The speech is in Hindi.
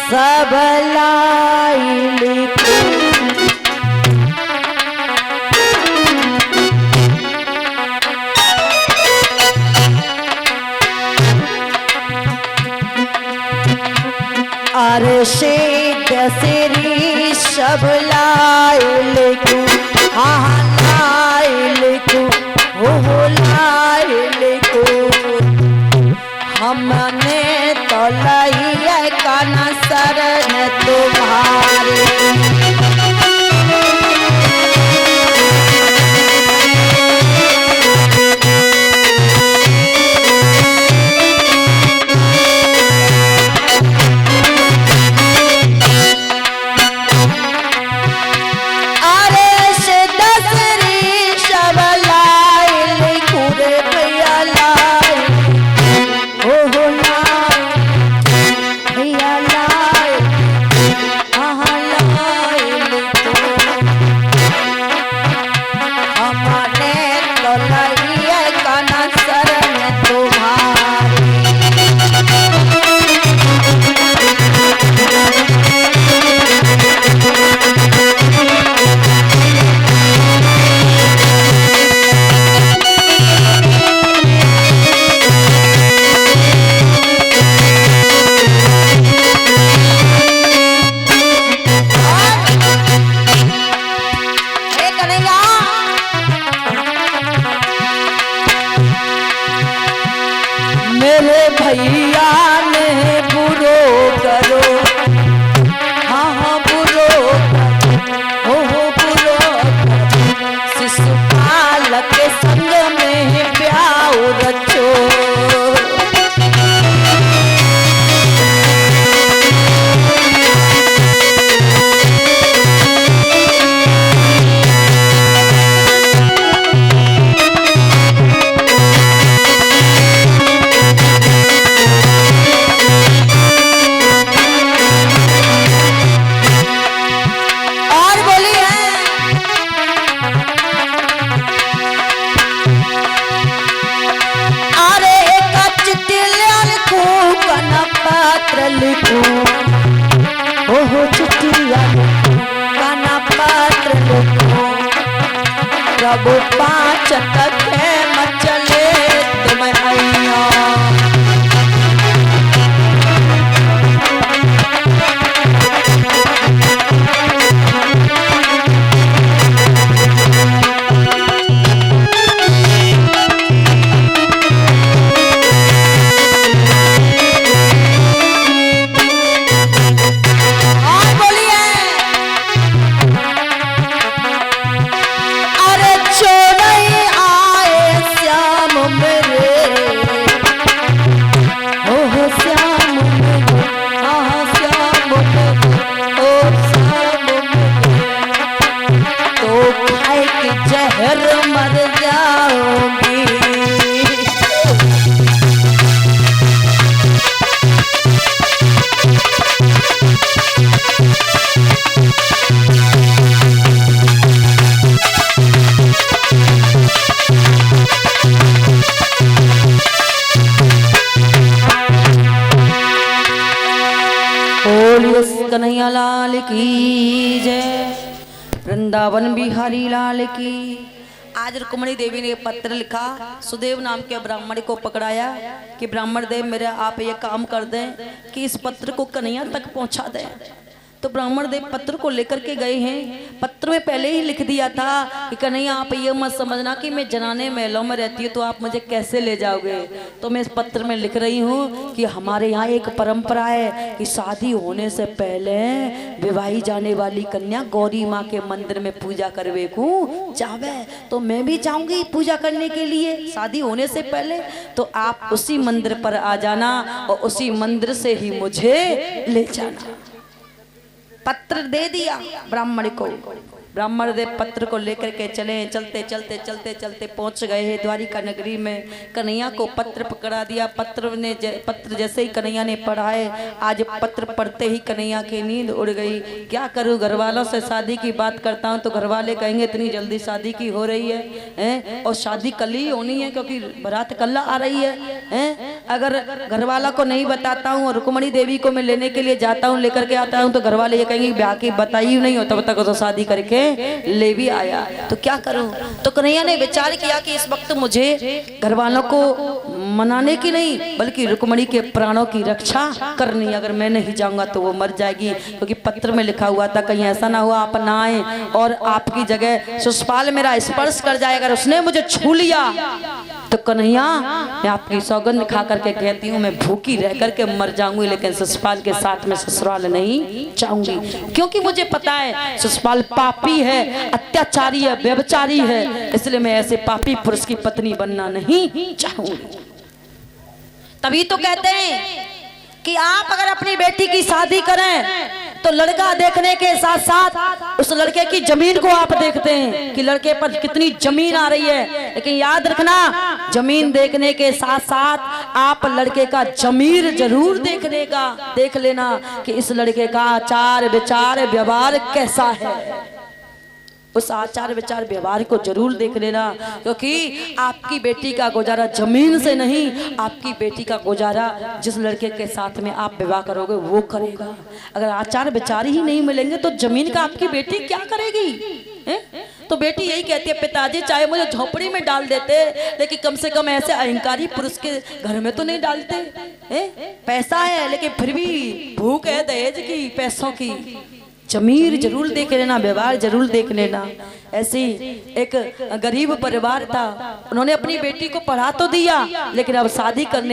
सब लाई लिखूं। अरशे दसरी सब लाई लिखूं। हाँ लाई लिखूं, हो लाई लिखूं। हमने तो लाई काना शरण तुम्हारी। भैया ने बुरो करो, हाँ हाँ बुरो करो, हो बुरो करो। शिशुपाल के संग में ब्याह रचो। ओहो चिट्ठिया काना पात्र लिखो। प्रभु 5 तक है मचले तुम हैया। कन्हैया लाल की जय, वृंदावन बिहारी लाल की। आज रुक्मणी देवी ने पत्र लिखा, सुदेव नाम के ब्राह्मण को पकड़ाया कि ब्राह्मण देव मेरा आप ये काम कर दें कि इस पत्र को कन्हैया तक पहुंचा दें। तो ब्राह्मण देव पत्र को लेकर के गए हैं। पत्र में पहले ही लिख दिया था कि कन्हैया आप ये मत समझना कि मैं जनाने महलों में रहती हूँ तो आप मुझे कैसे ले जाओगे। तो मैं इस पत्र में लिख रही हूँ कि हमारे यहाँ एक परंपरा है कि शादी होने से पहले विवाही जाने वाली कन्या गौरी माँ के मंदिर में पूजा करवे को जावे। तो मैं भी जाऊंगी पूजा करने के लिए शादी होने से पहले। तो आप उसी मंदिर पर आ जाना और उसी मंदिर से ही मुझे ले जाना। पत्र दे दिया ब्राह्मण को। ब्राह्मण देव पत्र को लेकर के चले। चलते चलते चलते चलते पहुंच गए हैं द्वारिका नगरी में। कन्हैया को पत्र पकड़ा दिया। पत्र जैसे ही कन्हैया ने पढ़ाए, आज पत्र पढ़ते ही कन्हैया की नींद उड़ गई। क्या करूं, घर वालों से शादी की बात करता हूं तो घर वाले कहेंगे इतनी जल्दी शादी की हो रही है, और शादी कल ही होनी है क्योंकि बारात कल आ रही है, अगर घर वाला को नहीं बताता हूँ और रुक्मणी देवी को मैं लेने के लिए जाता हूँ, लेकर के आता हूँ, तो घर वाले ये कहेंगे ब्याह की बताई ही नहीं हो, तब तक तो शादी करके ले भी आया, तो क्या करूँ। तो कन्हैया ने विचार किया कि इस वक्त मुझे घर वालों को मनाने की नहीं बल्कि रुक्मणी के प्राणों की रक्षा करनी। अगर मैं नहीं जाऊंगा तो वो मर जाएगी, क्योंकि पत्र में लिखा हुआ था कहीं ऐसा ना हो आप ना आए और आपकी जगह शिशुपाल मेरा स्पर्श कर जाए, अगर उसने मुझे छू लिया तो कन्हैया मैं आपकी सौगंध खा करके कहती हूँ मैं भूखी रह करके मर जाऊंगी, लेकिन शिशुपाल के साथ में ससुराल नहीं जाऊंगी, क्योंकि मुझे पता है शिशुपाल पापी है, अत्याचारी है, व्यभिचारी है, इसलिए मैं ऐसे पापी पुरुष की पत्नी बनना नहीं चाहूंगी। तभी तो कहते हैं कि आप अगर अपनी बेटी की शादी करें तो लड़का देखने के साथ साथ उस लड़के की जमीन को आप देखते हैं कि लड़के पर कितनी जमीन आ रही है, लेकिन याद रखना जमीन देखने के साथ साथ आप लड़के का जमीर जरूर देख लेना कि इस लड़के का आचार विचार व्यवहार कैसा है। उस आचार विचार व्यवहार को जरूर देख लेना, क्योंकि आपकी बेटी का गुजारा जमीन से नहीं, आपकी बेटी का गुजारा जिस लड़के के साथ में आप विवाह करोगे वो करेगा। अगर आचार विचार ही नहीं मिलेंगे तो जमीन का आपकी बेटी क्या करेगी? तो बेटी यही कहती है पिताजी चाहे मुझे झोपड़ी में डाल देते, लेकिन कम से कम ऐसे अहंकारी पुरुष के घर में तो नहीं डालते। पैसा है लेकिन फिर भी भूख है दहेज की, पैसों की। जमीर जरूर देख लेना, व्यवहार जरूर देख लेना। ऐसी एक गरीब परिवार था, उन्होंने अपनी बेटी को पढ़ा तो दिया लेकिन अब शादी करने